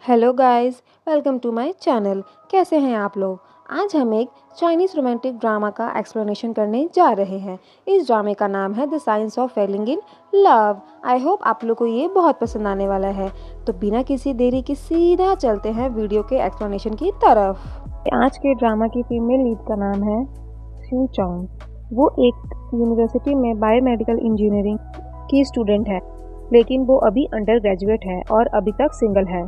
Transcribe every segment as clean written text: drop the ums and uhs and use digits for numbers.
Hello guys, welcome to my channel. कैसे हैं आप लोग? आज हम एक चाइनीज़ रोमांटिक ड्रामा का एक्सप्लेनेशन करने जा रहे हैं। इस ड्रामे का नाम है the science of falling in love. I hope आप लोग को ये बहुत पसंद आने वाला है। तो बिना किसी देरी के सीधा चलते हैं वीडियो के एक्सप्लेनेशन की तरफ। आज के ड्रामा की फीमेल लीड का नाम है शू चंग। वो एक यूनिवर्सिटी में बायोमेडिकल इंजीनियरिंग की स्टूडेंट है, लेकिन वो अभी अंडर ग्रेजुएट है और अभी तक सिंगल है।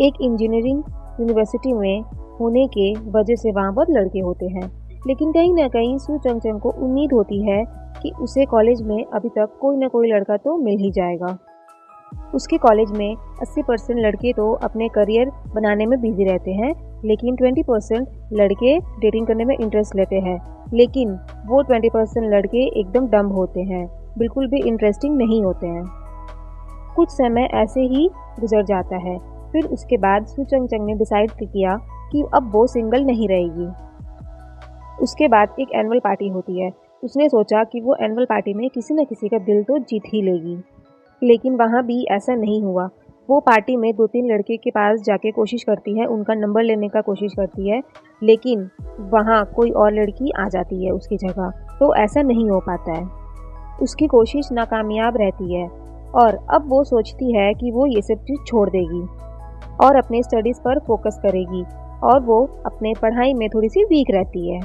एक इंजीनियरिंग यूनिवर्सिटी में होने के वजह से वहाँ बहुत लड़के होते हैं, लेकिन कहीं ना कहीं सू चंग को उम्मीद होती है कि उसे कॉलेज में अभी तक कोई ना कोई लड़का तो मिल ही जाएगा। उसके कॉलेज में 80% लड़के तो अपने करियर बनाने में बिजी रहते हैं, लेकिन 20% लड़के डेटिंग करने में इंटरेस्ट लेते हैं। लेकिन वो 20% लड़के एकदम डम होते हैं, बिल्कुल भी इंटरेस्टिंग नहीं होते हैं। कुछ समय ऐसे ही गुजर जाता है। फिर उसके बाद सू चंग ने डिसाइड किया कि अब वो सिंगल नहीं रहेगी। उसके बाद एक एनुअल पार्टी होती है। उसने सोचा कि वो एनुअल पार्टी में किसी न किसी का दिल तो जीत ही लेगी, लेकिन वहाँ भी ऐसा नहीं हुआ। वो पार्टी में 2-3 लड़के के पास जाके कोशिश करती है, उनका नंबर लेने का कोशिश करती है, लेकिन वहाँ कोई और लड़की आ जाती है उसकी जगह, तो ऐसा नहीं हो पाता है। उसकी कोशिश नाकामयाब रहती है और अब वो सोचती है कि वो ये सब चीज़ छोड़ देगी और अपने स्टडीज़ पर फोकस करेगी, और वो अपने पढ़ाई में थोड़ी सी वीक रहती है।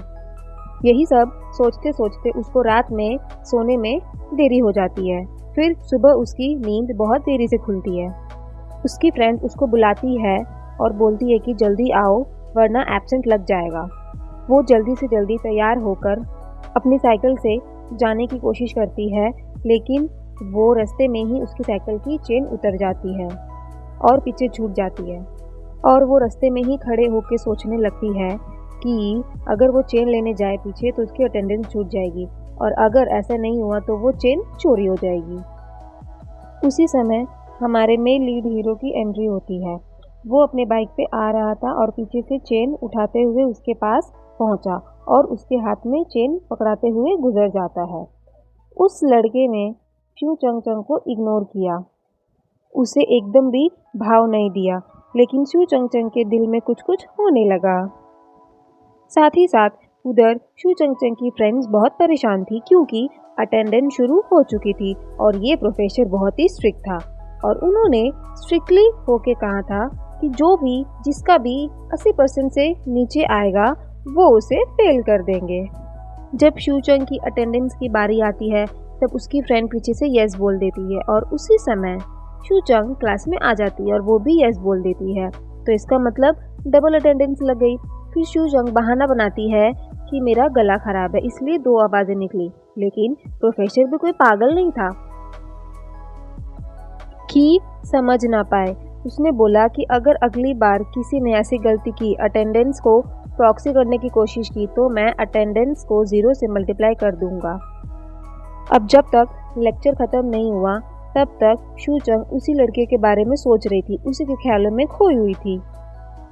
यही सब सोचते सोचते उसको रात में सोने में देरी हो जाती है। फिर सुबह उसकी नींद बहुत देरी से खुलती है। उसकी फ्रेंड उसको बुलाती है और बोलती है कि जल्दी आओ वरना एब्सेंट लग जाएगा। वो जल्दी से जल्दी तैयार होकर अपनी साइकिल से जाने की कोशिश करती है, लेकिन वो रास्ते में ही उसकी साइकिल की चेन उतर जाती है और पीछे छूट जाती है। और वो रास्ते में ही खड़े होकर सोचने लगती है कि अगर वो चेन लेने जाए पीछे तो उसकी अटेंडेंस छूट जाएगी, और अगर ऐसा नहीं हुआ तो वो चेन चोरी हो जाएगी। उसी समय हमारे मेन लीड हीरो की एंट्री होती है। वो अपने बाइक पे आ रहा था और पीछे से चेन उठाते हुए उसके पास पहुंचा और उसके हाथ में चेन पकड़ाते हुए गुजर जाता है। उस लड़के ने शू चंग को इग्नोर किया, उसे एकदम भी भाव नहीं दिया, लेकिन शू चंग के दिल में कुछ कुछ होने लगा। साथ ही साथ उधर शू चंग की फ्रेंड्स बहुत परेशान थी, क्योंकि अटेंडेंस शुरू हो चुकी थी और ये प्रोफेसर बहुत ही स्ट्रिक्ट था और उन्होंने स्ट्रिक्टली होके कहा था कि जो भी जिसका भी 80% से नीचे आएगा वो उसे फेल कर देंगे। जब शू चंग की अटेंडेंस की बारी आती है तब उसकी फ्रेंड पीछे से यस बोल देती है और उसी समय शू चंग क्लास में आ जाती है और वो भी यस बोल देती है, तो इसका मतलब डबल अटेंडेंस लग गई। फिर शू चंग बहाना बनाती है कि मेरा गला खराब है इसलिए 2 आवाज़ें निकली, लेकिन प्रोफेसर भी कोई पागल नहीं था कि समझ ना पाए। उसने बोला कि अगर अगली बार किसी ने ऐसी गलती की, अटेंडेंस को प्रॉक्सी करने की कोशिश की, तो मैं अटेंडेंस को 0 से मल्टीप्लाई कर दूंगा। अब जब तक लेक्चर ख़त्म नहीं हुआ तब तक शू चंग उसी लड़के के बारे में सोच रही थी, उसी के ख्यालों में खोई हुई थी।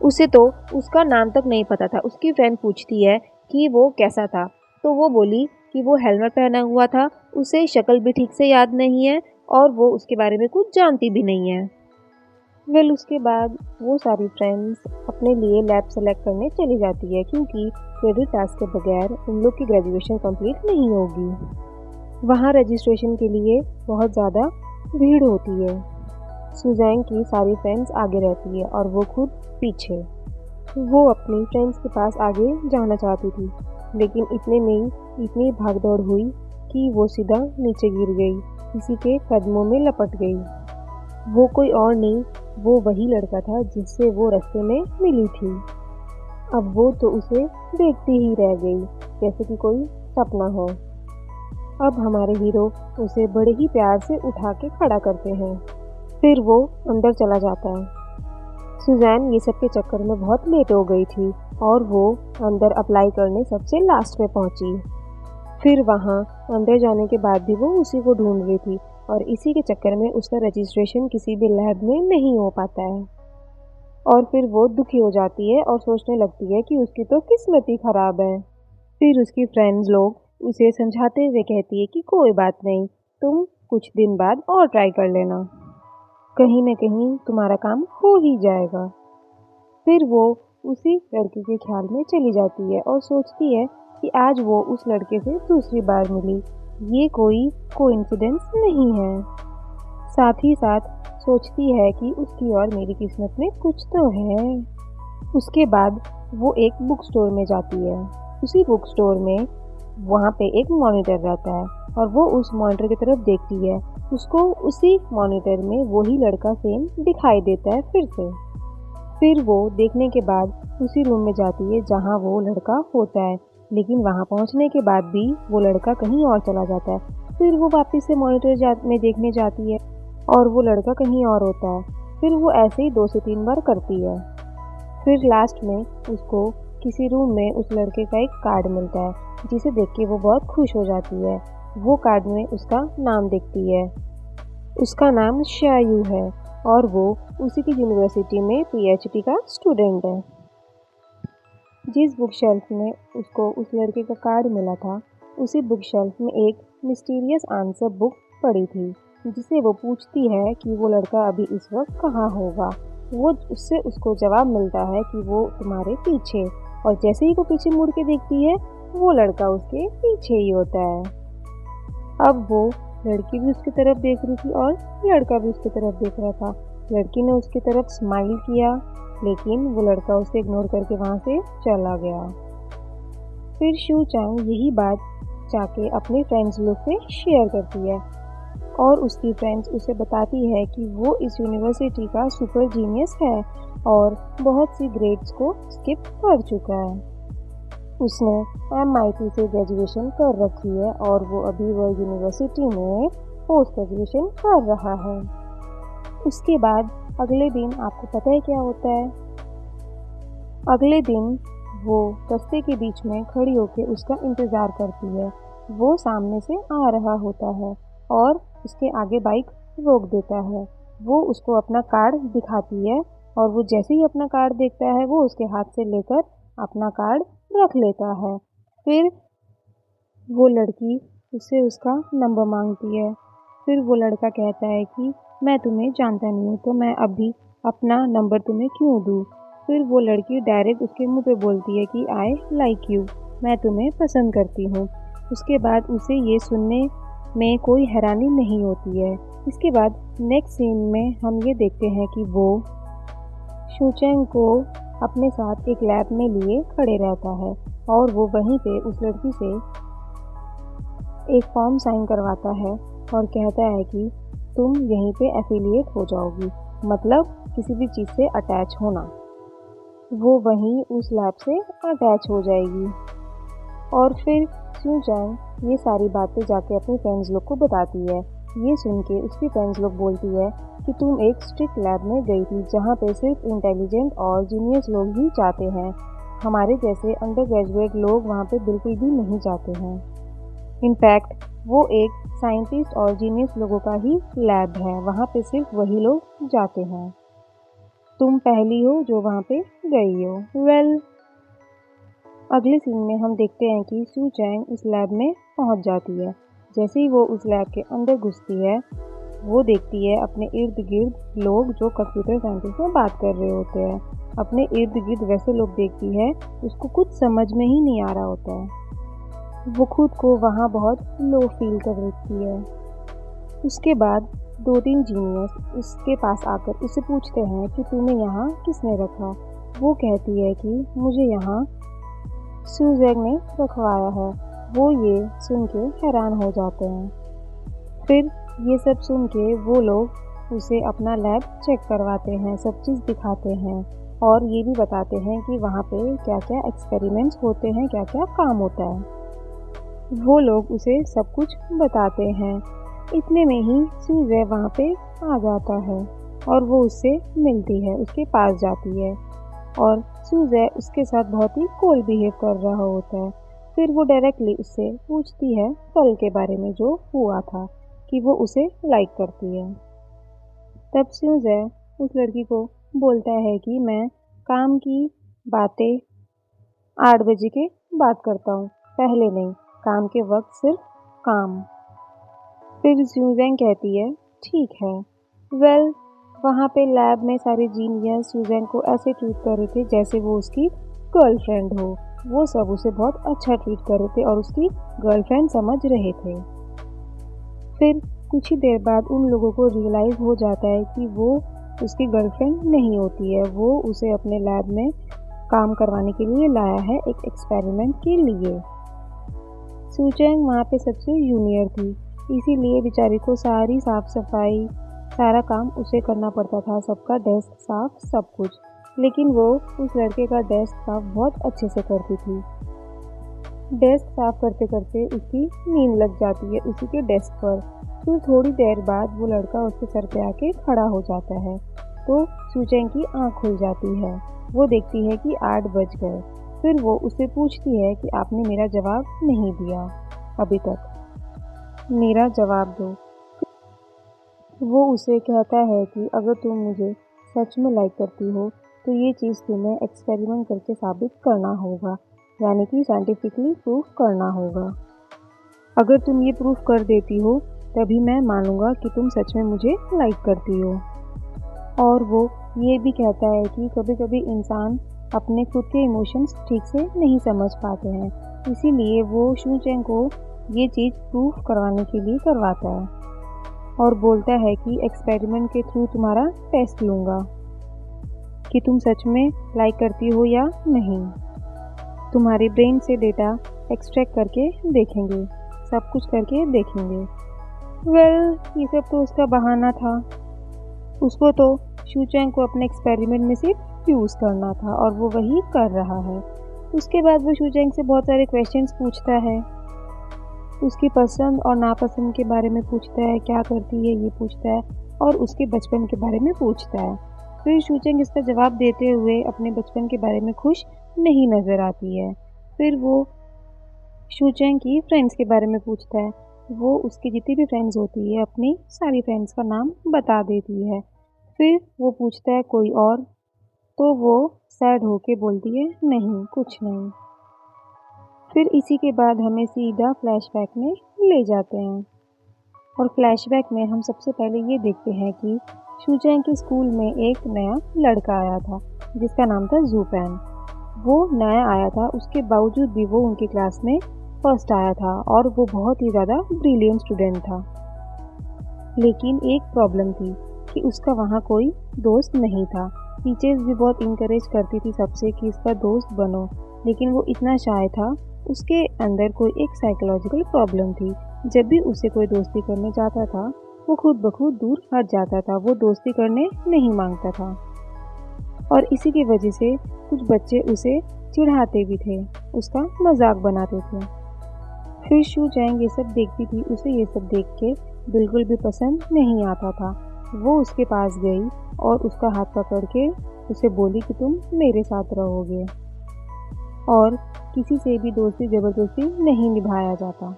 उसे तो उसका नाम तक नहीं पता था। उसकी फ्रेंड पूछती है कि वो कैसा था, तो वो बोली कि वो हेलमेट पहना हुआ था, उसे शक्ल भी ठीक से याद नहीं है और वो उसके बारे में कुछ जानती भी नहीं है। उसके बाद वो सारी फ्रेंड्स अपने लिए लैब सेलेक्ट करने चली जाती है, क्योंकि क्रेडिट टास्क के बगैर उन लोग की ग्रेजुएशन कंप्लीट नहीं होगी। वहाँ रजिस्ट्रेशन के लिए बहुत ज़्यादा भीड़ होती है। सुजैन की सारी फ्रेंड्स आगे रहती है और वो खुद पीछे। वो अपनी फ्रेंड्स के पास आगे जाना चाहती थी, लेकिन इतने में ही इतनी भागदौड़ हुई कि वो सीधा नीचे गिर गई, किसी के कदमों में लपट गई। वो कोई और नहीं, वो वही लड़का था जिससे वो रास्ते में मिली थी। अब वो तो उसे देखती ही रह गई जैसे कि कोई सपना हो। अब हमारे हीरो उसे बड़े ही प्यार से उठा के खड़ा करते हैं। फिर वो अंदर चला जाता है। सुजैन ये सब के चक्कर में बहुत लेट हो गई थी और वो अंदर अप्लाई करने सबसे लास्ट में पहुंची। फिर वहाँ अंदर जाने के बाद भी वो उसी को ढूंढ रही थी और इसी के चक्कर में उसका रजिस्ट्रेशन किसी भी लैब में नहीं हो पाता है। और फिर वो दुखी हो जाती है और सोचने लगती है कि उसकी तो किस्मत ही खराब है। फिर उसकी फ्रेंड्स लोग उसे समझाते हुए कहती है कि कोई बात नहीं, तुम कुछ दिन बाद और ट्राई कर लेना। कहीं न कहीं तुम्हारा काम हो ही जाएगा। फिर वो उसी लड़के के ख्याल में चली जाती है और सोचती है कि आज वो उस लड़के से दूसरी बार मिली। ये कोई कोइंसिडेंस नहीं है। साथ ही साथ सोचती है कि उसकी और मेरी किस्मत में कुछ तो है। उसके बाद वो एक बुक स्टोर में जाती है। उसी बुक स्टोर में वहाँ पे एक मॉनिटर रहता है और वो उस मॉनिटर की तरफ देखती है। उसको उसी मॉनिटर में वही लड़का सेम दिखाई देता है फिर से। फिर वो देखने के बाद उसी रूम में जाती है जहाँ वो लड़का होता है, लेकिन वहाँ पहुँचने के बाद भी वो लड़का कहीं और चला जाता है। फिर वो वापस से मॉनिटर में देखने जाती है और वो लड़का कहीं और होता है। फिर वो ऐसे ही 2 से 3 बार करती है। फिर लास्ट में उसको किसी रूम में उस लड़के का एक कार्ड मिलता है, जिसे देख के वो बहुत खुश हो जाती है। वो कार्ड में उसका नाम देखती है। उसका नाम शायू है और वो उसी की यूनिवर्सिटी में पीएचडी का स्टूडेंट है। जिस बुक शेल्फ में उसको उस लड़के का कार्ड मिला था, उसी बुक शेल्फ में एक मिस्टीरियस आंसर बुक पड़ी थी, जिसे वो पूछती है कि वो लड़का अभी इस वक्त कहाँ होगा। वो उससे उसको जवाब मिलता है कि वो तुम्हारे पीछे, और जैसे ही वो पीछे मुड़ के देखती है, वो लड़का उसके पीछे ही होता है। अब वो लड़की भी उसकी तरफ देख रही थी और लड़का भी उसकी तरफ देख रहा था। लड़की ने उसकी तरफ स्माइल किया, लेकिन वो लड़का उसे इग्नोर करके वहाँ से चला गया। फिर शू चैंग यही बात जाके अपने फ्रेंड्स लोग से शेयर करती है और उसकी फ्रेंड्स उसे बताती है कि वो इस यूनिवर्सिटी का सुपर जीनियस है और बहुत सी ग्रेड्स को स्किप कर चुका है। उसने MIT से ग्रेजुएशन कर रखी है और वो अभी वर्ल्ड यूनिवर्सिटी में पोस्ट ग्रेजुएशन कर रहा है। उसके बाद अगले दिन आपको पता है क्या होता है? अगले दिन वो रास्ते के बीच में खड़ी होकर उसका इंतज़ार करती है। वो सामने से आ रहा होता है और उसके आगे बाइक रोक देता है। वो उसको अपना कार्ड दिखाती है और वो जैसे ही अपना कार्ड देखता है, वो उसके हाथ से लेकर अपना कार्ड रख लेता है। फिर वो लड़की उससे उसका नंबर मांगती है। फिर वो लड़का कहता है कि मैं तुम्हें जानता नहीं हूँ, तो मैं अभी अपना नंबर तुम्हें क्यों दूँ। फिर वो लड़की डायरेक्ट उसके मुंह पे बोलती है कि आई लाइक यू, मैं तुम्हें पसंद करती हूँ। उसके बाद उसे ये सुनने में कोई हैरानी नहीं होती है। इसके बाद नेक्स्ट सीन में हम ये देखते हैं कि वो शूचैंग को अपने साथ एक लैब में लिए खड़े रहता है और वो वहीं पे उस लड़की से एक फॉर्म साइन करवाता है और कहता है कि तुम यहीं पे एफिलिएट हो जाओगी, मतलब किसी भी चीज़ से अटैच होना। वो वहीं उस लैब से अटैच हो जाएगी। और फिर शूचैंग ये सारी बातें जाके अपने फ्रेंड्स लोग को बताती है। ये सुन के उसकी फ्रेंड्स लोग बोलती है कि तुम एक स्ट्रिक्ट लैब में गई थी जहाँ पे सिर्फ इंटेलिजेंट और जीनियस लोग ही जाते हैं, हमारे जैसे अंडर ग्रेजुएट लोग वहाँ पे बिल्कुल भी नहीं जाते हैं। इनफैक्ट वो एक साइंटिस्ट और जीनियस लोगों का ही लैब है, वहाँ पे सिर्फ वही लोग जाते हैं। तुम पहली हो जो वहाँ पे गई हो। अगले सीन में हम देखते हैं कि शूचैंग उस लैब में पहुँच जाती है। जैसे ही वो उस लैब के अंदर घुसती है, वो देखती है अपने इर्द गिर्द लोग जो कंप्यूटर साइंटिस्ट में बात कर रहे होते हैं। अपने इर्द गिर्द वैसे लोग देखती है, उसको कुछ समझ में ही नहीं आ रहा होता है। वो खुद को वहाँ बहुत लो फील कर रही है। उसके बाद 2-3 जीनियस उसके पास आकर उससे पूछते हैं कि तुम्हें यहाँ किसने रखा। वो कहती है कि मुझे यहाँ शूचैंग ने रखवाया है। वो ये सुन के हैरान हो जाते हैं। फिर ये सब सुन के वो लोग उसे अपना लैब चेक करवाते हैं, सब चीज़ दिखाते हैं और ये भी बताते हैं कि वहाँ पे क्या क्या एक्सपेरिमेंट्स होते हैं, क्या क्या काम होता है। वो लोग उसे सब कुछ बताते हैं। इतने में ही शूचैंग वहाँ पे आ जाता है और वो उससे मिलती है, उसके पास जाती है और शूचैंग उसके साथ बहुत ही कोल बिहेव कर रहा होता है। फिर वो डायरेक्टली उससे पूछती है कल के बारे में जो हुआ था, कि वो उसे लाइक करती है। तब शूचैंग उस लड़की को बोलता है कि मैं काम की बातें 8 बजे के बाद करता हूँ, पहले नहीं, काम के वक्त सिर्फ काम। फिर शूचैंग कहती है ठीक है। वहाँ पे लैब में सारे जीनियस सुजैन को ऐसे ट्रीट कर रहे थे जैसे वो उसकी गर्लफ्रेंड हो। वो सब उसे बहुत अच्छा ट्रीट कर रहे थे और उसकी गर्लफ्रेंड समझ रहे थे। फिर कुछ ही देर बाद उन लोगों को रियलाइज़ हो जाता है कि वो उसकी गर्लफ्रेंड नहीं होती है, वो उसे अपने लैब में काम करवाने के लिए लाया है एक एक्सपेरिमेंट के लिए। सूचैंग वहाँ पे सबसे जूनियर थी, इसीलिए बेचारी को सारी साफ सफाई सारा काम उसे करना पड़ता था, सबका डेस्क साफ सब कुछ। लेकिन वो उस लड़के का डेस्क साफ बहुत अच्छे से करती थी। डेस्क साफ करते करते उसकी नींद लग जाती है उसी के डेस्क पर। फिर थोड़ी देर बाद वो लड़का उसके सर पे आके खड़ा हो जाता है तो सूचैंग की आँख खुल जाती है। वो देखती है कि 8 बज गए। फिर वो उससे पूछती है कि आपने मेरा जवाब नहीं दिया अभी तक, मेरा जवाब दो। वो उसे कहता है कि अगर तुम मुझे सच में लाइक करती हो तो ये चीज़ तुम्हें एक्सपेरिमेंट करके साबित करना होगा, यानी कि साइंटिफिकली प्रूफ करना होगा। अगर तुम ये प्रूफ कर देती हो तभी मैं मानूंगा कि तुम सच में मुझे लाइक करती हो। और वो ये भी कहता है कि कभी कभी इंसान अपने खुद के इमोशंस ठीक से नहीं समझ पाते हैं, इसीलिए वो सूचैंग को ये चीज़ प्रूफ करवाने के लिए करवाता है और बोलता है कि एक्सपेरिमेंट के थ्रू तुम्हारा टेस्ट लूँगा कि तुम सच में लाइक करती हो या नहीं। तुम्हारे ब्रेन से डेटा एक्सट्रैक्ट करके देखेंगे, सब कुछ करके देखेंगे। ये सब तो उसका बहाना था। उसको तो सूचैंग को अपने एक्सपेरिमेंट में सिर्फ यूज़ करना था और वो वही कर रहा है। उसके बाद वो सूचैंग से बहुत सारे क्वेश्चंस पूछता है, उसकी पसंद और नापसंद के बारे में पूछता है, क्या करती है ये पूछता है और उसके बचपन के बारे में पूछता है। फिर सूचैंग इसका जवाब देते हुए अपने बचपन के बारे में खुश नहीं नज़र आती है। फिर वो सूचैंग की फ्रेंड्स के बारे में पूछता है। वो उसकी जितनी भी फ्रेंड्स होती है अपनी सारी फ्रेंड्स का नाम बता देती है। फिर वो पूछता है कोई और, तो वो सैड होके बोलती है नहीं कुछ नहीं। फिर इसी के बाद हमें सीधा फ्लैशबैक में ले जाते हैं और फ्लैशबैक में हम सबसे पहले ये देखते हैं कि सूचैंग के स्कूल में एक नया लड़का आया था जिसका नाम था ज़ूपेन। वो नया आया था, उसके बावजूद भी वो उनकी क्लास में फर्स्ट आया था और वो बहुत ही ज़्यादा ब्रिलियंट स्टूडेंट था। लेकिन एक प्रॉब्लम थी कि उसका वहाँ कोई दोस्त नहीं था। टीचर्स भी बहुत इनकरेज करती थी सबसे कि इसका दोस्त बनो, लेकिन वो इतना शाय था। उसके अंदर कोई एक साइकोलॉजिकल प्रॉब्लम थी। जब भी उसे कोई दोस्ती करने जाता था वो खुद ब खुद दूर हट जाता था, वो दोस्ती करने नहीं मांगता था और इसी की वजह से कुछ बच्चे उसे चिढ़ाते भी थे, उसका मजाक बनाते थे। फिर सूचैंग ये सब देखती थी, उसे ये सब देख के बिल्कुल भी पसंद नहीं आता था। वो उसके पास गई और उसका हाथ पकड़ के उसे बोली कि तुम मेरे साथ रहोगे और किसी से भी दोस्ती ज़बरदस्ती नहीं निभाया जाता,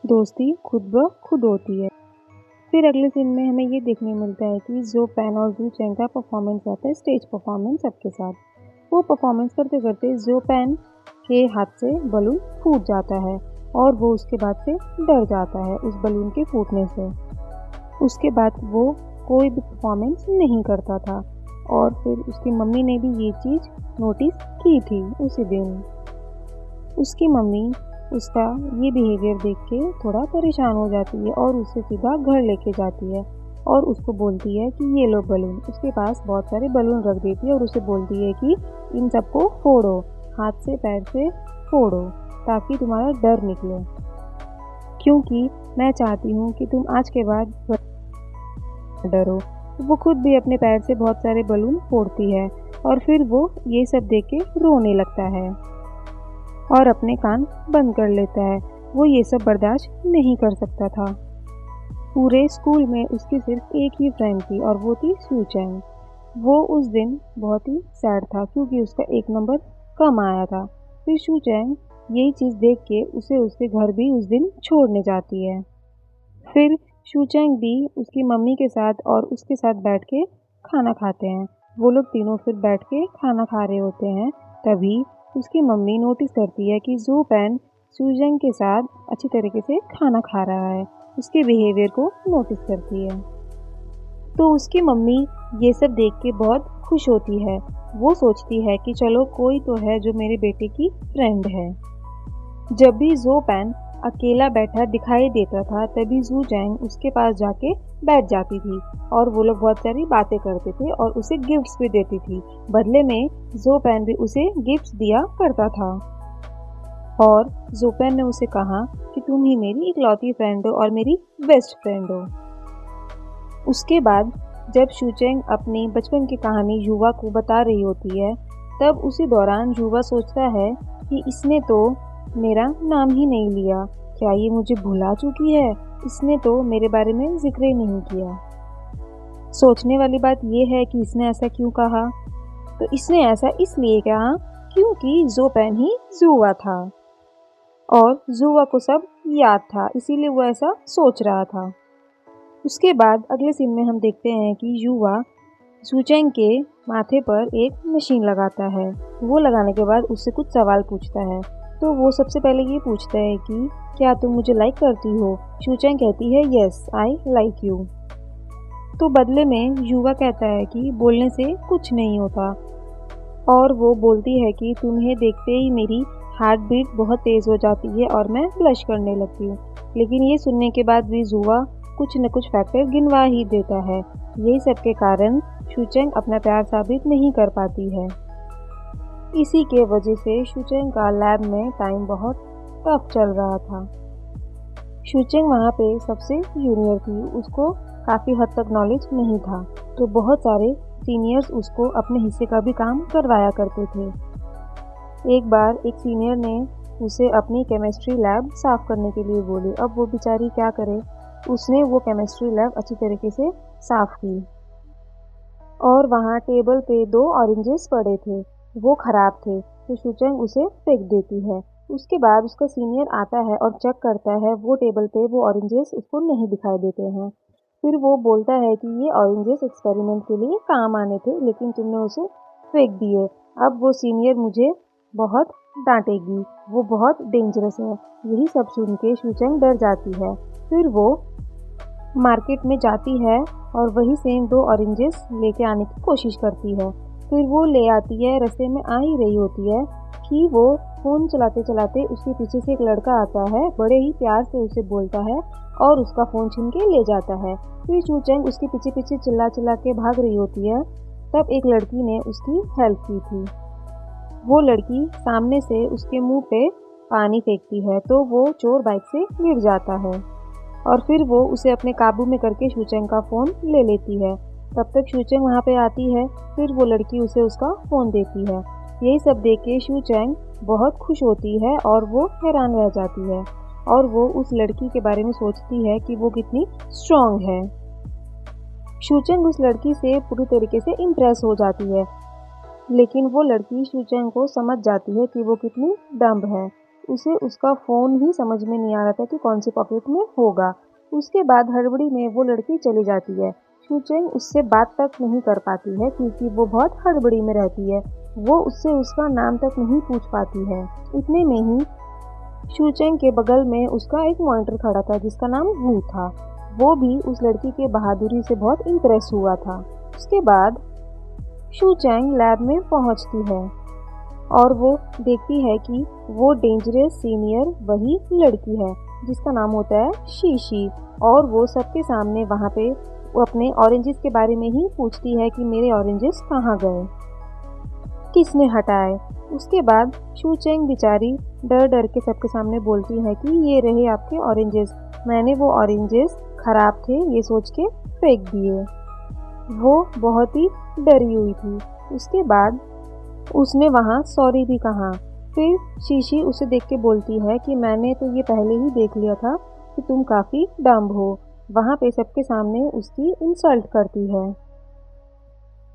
दोस्ती खुद ब खुद होती है। फिर अगले सीन में हमें ये देखने मिलता है कि ज़ूपेन और सूचैंग का परफॉर्मेंस आता है, स्टेज परफॉर्मेंस सबके साथ। वो परफॉर्मेंस करते करते ज़ूपेन के हाथ से बलून फूट जाता है और वो उसके बाद से डर जाता है उस बलून के फूटने से। उसके बाद वो कोई भी परफॉर्मेंस नहीं करता था और फिर उसकी मम्मी ने भी ये चीज़ नोटिस की थी उसी दिन। उसकी मम्मी उसका ये बिहेवियर देख के थोड़ा परेशान हो जाती है और उसे सीधा घर लेके जाती है और उसको बोलती है कि ये लो बलून। उसके पास बहुत सारे बलून रख देती है और उसे बोलती है कि इन सबको फोड़ो, हाथ से पैर से फोड़ो ताकि तुम्हारा डर निकले, क्योंकि मैं चाहती हूँ कि तुम आज के बाद डरो। वो खुद भी अपने पैर से बहुत सारे बलून फोड़ती है और फिर वो ये सब देख के रोने लगता है और अपने कान बंद कर लेता है। वो ये सब बर्दाश्त नहीं कर सकता था। पूरे स्कूल में उसकी सिर्फ एक ही फ्रेंड थी और वो थी सूचैंग। वो उस दिन बहुत ही सैड था क्योंकि उसका एक नंबर कम आया था। फिर सूचैंग यही चीज़ देख के उसे उसके घर भी उस दिन छोड़ने जाती है। फिर सूचैंग भी उसकी मम्मी के साथ और उसके साथ बैठ के खाना खाते हैं। वो लोग तीनों फिर बैठ के खाना खा रहे होते हैं। तभी उसकी मम्मी नोटिस करती है कि ज़ूपेन सूचैंग के साथ अच्छी तरीके से खाना खा रहा है, उसके बिहेवियर को नोटिस करती है। तो उसकी मम्मी ये सब देख के बहुत खुश होती है। वो सोचती है कि चलो कोई तो है जो मेरे बेटे की फ्रेंड है। जब भी ज़ो पैन अकेला बैठा दिखाई देता था तभी ज़ू जैंग उसके पास जाके बैठ जाती थी और वो लोग बहुत सारी बातें करते थे और उसे गिफ्ट्स भी देती थी। बदले में ज़ो पैन भी उसे गिफ्ट्स दिया करता था और ज़ो पैन ने उसे कहा कि तुम ही मेरी इकलौती फ्रेंड हो और मेरी बेस्ट फ्रेंड हो। उसके बाद जब शूचेंग अपनी बचपन की कहानी युवा को बता रही होती है तब उसी दौरान युवा सोचता है कि इसने तो मेरा नाम ही नहीं लिया, क्या ये मुझे भुला चुकी है? इसने तो मेरे बारे में जिक्र ही नहीं किया। सोचने वाली बात यह है कि इसने ऐसा क्यों कहा? तो इसने ऐसा इसलिए कहा क्योंकि ज़ो पैन ही ज़ुवा था और ज़ुवा को सब याद था, इसीलिए वो ऐसा सोच रहा था। उसके बाद अगले सीन में हम देखते हैं कि युवा शूचेंग के माथे पर एक मशीन लगाता है। वो लगाने के बाद उससे कुछ सवाल पूछता है। तो वो सबसे पहले ये पूछता है कि क्या तुम मुझे लाइक करती हो? शूचेंग कहती है यस आई लाइक यू। तो बदले में युवा कहता है कि बोलने से कुछ नहीं होता और वो बोलती है कि तुम्हें देखते ही मेरी हार्ट बीट बहुत तेज़ हो जाती है और मैं ब्लश करने लगती हूँ। लेकिन ये सुनने के बाद भी युवा कुछ न कुछ फैक्टर गिनवा ही देता है। यही सब के कारण शूचेंग अपना प्यार साबित नहीं कर पाती है। इसी के वजह से शूचेंग का लैब में टाइम बहुत टफ चल रहा था। शूचेंग वहाँ पे सबसे जूनियर थी, उसको काफ़ी हद तक नॉलेज नहीं था, तो बहुत सारे सीनियर्स उसको अपने हिस्से का भी काम करवाया करते थे। एक बार एक सीनियर ने उसे अपनी केमिस्ट्री लैब साफ़ करने के लिए बोली। अब वो बेचारी क्या करे, उसने वो केमिस्ट्री लैब अच्छी तरीके से साफ़ की और वहाँ टेबल पे 2 ऑरेंजेस पड़े थे, वो ख़राब थे, तो शूचेंग उसे फेंक देती है। उसके बाद उसका सीनियर आता है और चेक करता है, वो टेबल पे वो ऑरेंजेस उसको नहीं दिखाई देते हैं। फिर वो बोलता है कि ये ऑरेंजेस एक्सपेरिमेंट के लिए काम आने थे, लेकिन तुमने उसे फेंक दिए। अब वो सीनियर मुझे बहुत डांटेगी, वो बहुत डेंजरस है। यही सब सुन के शूचेंग डर जाती है। फिर वो मार्केट में जाती है और वही सेम 2 ऑरेंजेस लेके आने की कोशिश करती है। फिर वो ले आती है, रास्ते में आ ही रही होती है कि वो फ़ोन चलाते चलाते उसके पीछे से एक लड़का आता है, बड़े ही प्यार से उसे बोलता है और उसका फ़ोन छीन के ले जाता है। फिर शूचेंग उसके पीछे पीछे चिल्ला चिल्ला के भाग रही होती है। तब एक लड़की ने उसकी हेल्प की थी। वो लड़की सामने से उसके मुंह पे पानी फेंकती है तो वो चोर बाइक से गिर जाता है और फिर वो उसे अपने काबू में करके शूचेंग का फ़ोन ले लेती है। तब तक शूचेंग वहाँ पे आती है, फिर वो लड़की उसे उसका फ़ोन देती है। यही सब देख के शूचेंग बहुत खुश होती है और वो हैरान रह जाती है और वो उस लड़की के बारे में सोचती है कि वो कितनी स्ट्रॉन्ग है। शूचेंग उस लड़की से पूरी तरीके से इम्प्रेस हो जाती है, लेकिन वो लड़की शूचेंग को समझ जाती है कि वो कितनी डम्ब है। उसे उसका फ़ोन ही समझ में नहीं आ रहा था कि कौन सी पॉकेट में होगा। उसके बाद हड़बड़ी में वो लड़की चली जाती है। शूचेंग उससे बात तक नहीं कर पाती है क्योंकि वो बहुत हड़बड़ी में रहती है। वो उससे उसका नाम तक नहीं पूछ पाती है। इतने में ही शूचेंग के बगल में उसका एक मॉनिटर खड़ा था जिसका नाम वू था। वो भी उस लड़की के बहादुरी से बहुत इम्प्रेस हुआ था। उसके बाद शूचेंग लैब में पहुंचती है और वो देखती है कि वो डेंजरस सीनियर वही लड़की है जिसका नाम होता है शीशी, और वो सबके सामने वहाँ पे वो अपने ऑरेंजेस के बारे में ही पूछती है कि मेरे ऑरेंजेस कहाँ गए, किसने हटाए। उसके बाद शूचेंग बेचारी डर डर के सबके सामने बोलती है कि ये रहे आपके ऑरेंजेस, मैंने वो ऑरेंजेस ख़राब थे ये सोच के फेंक दिए। वो बहुत ही डरी हुई थी। उसके बाद उसने वहाँ सॉरी भी कहा। फिर शीशी उसे देख के बोलती है कि मैंने तो ये पहले ही देख लिया था कि तुम काफ़ी डम्ब हो। वहाँ पे सबके सामने उसकी इंसल्ट करती है।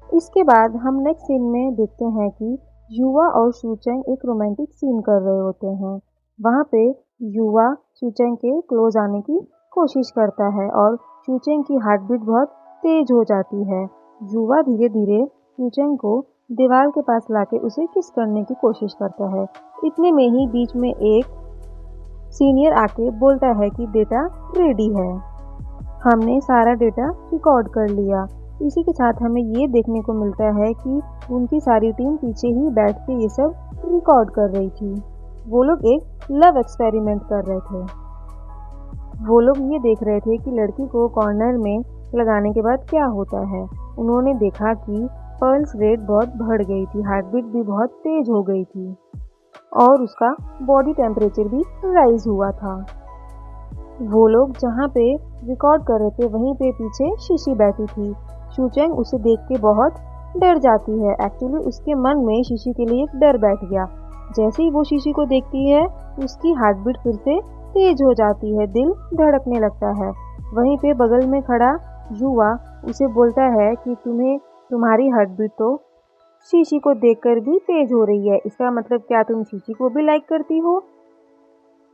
इसके बाद हम नेक्स्ट सीन में देखते हैं कि युवा और शूचेंग एक रोमांटिक सीन कर रहे होते हैं। वहाँ पे युवा शूचेंग के क्लोज आने की कोशिश करता है और शूचेंग की हार्ट बीट बहुत तेज हो जाती है। युवा धीरे धीरे शूचेंग को दीवार के पास लाके उसे किस करने की कोशिश करता है। इतने में ही बीच में एक सीनियर आके बोलता है कि बेटा रेडी है। हमने सारा डेटा रिकॉर्ड कर लिया। इसी के साथ हमें ये देखने को मिलता है कि उनकी सारी टीम पीछे ही बैठ के ये सब रिकॉर्ड कर रही थी। वो लोग एक लव एक्सपेरिमेंट कर रहे थे। वो लोग ये देख रहे थे कि लड़की को कॉर्नर में लगाने के बाद क्या होता है। उन्होंने देखा कि पल्स रेट बहुत बढ़ गई थी, हार्ट बीट भी बहुत तेज हो गई थी और उसका बॉडी टेम्परेचर भी राइज हुआ था। वो लोग जहाँ पे रिकॉर्ड कर रहे थे वहीं पे पीछे शीशी बैठी थी। शूचेंग उसे देख के बहुत डर जाती है। एक्चुअली उसके मन में शीशी के लिए एक डर बैठ गया। जैसे ही वो शीशी को देखती है उसकी हार्ट बीट फिर से तेज हो जाती है, दिल धड़कने लगता है। वहीं पे बगल में खड़ा युवा उसे बोलता है कि तुम्हारी हार्ट बीट तो शीशी को देखकर भी तेज हो रही है, इसका मतलब क्या तुम शीशी को भी लाइक करती हो?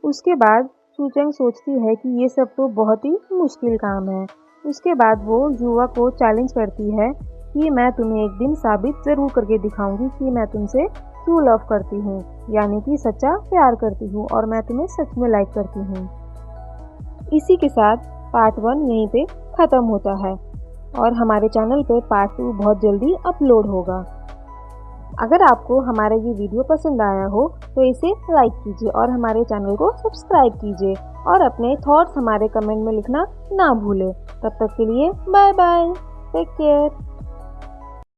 उसके बाद शूचेंग सोचती है कि ये सब तो बहुत ही मुश्किल काम है। उसके बाद वो युवा को चैलेंज करती है कि मैं तुम्हें एक दिन साबित ज़रूर करके दिखाऊंगी कि मैं तुमसे ट्रू लव करती हूँ, यानी कि सच्चा प्यार करती हूँ और मैं तुम्हें सच में लाइक करती हूँ। इसी के साथ पार्ट 1 यहीं पे ख़त्म होता है और हमारे चैनल पे पार्ट 2 बहुत जल्दी अपलोड होगा। अगर आपको हमारा ये वीडियो पसंद आया हो तो इसे लाइक कीजिए और हमारे चैनल को सब्सक्राइब कीजिए और अपने थॉट्स हमारे कमेंट में लिखना ना भूलें। तब तक के लिए बाय बाय, टेक केयर।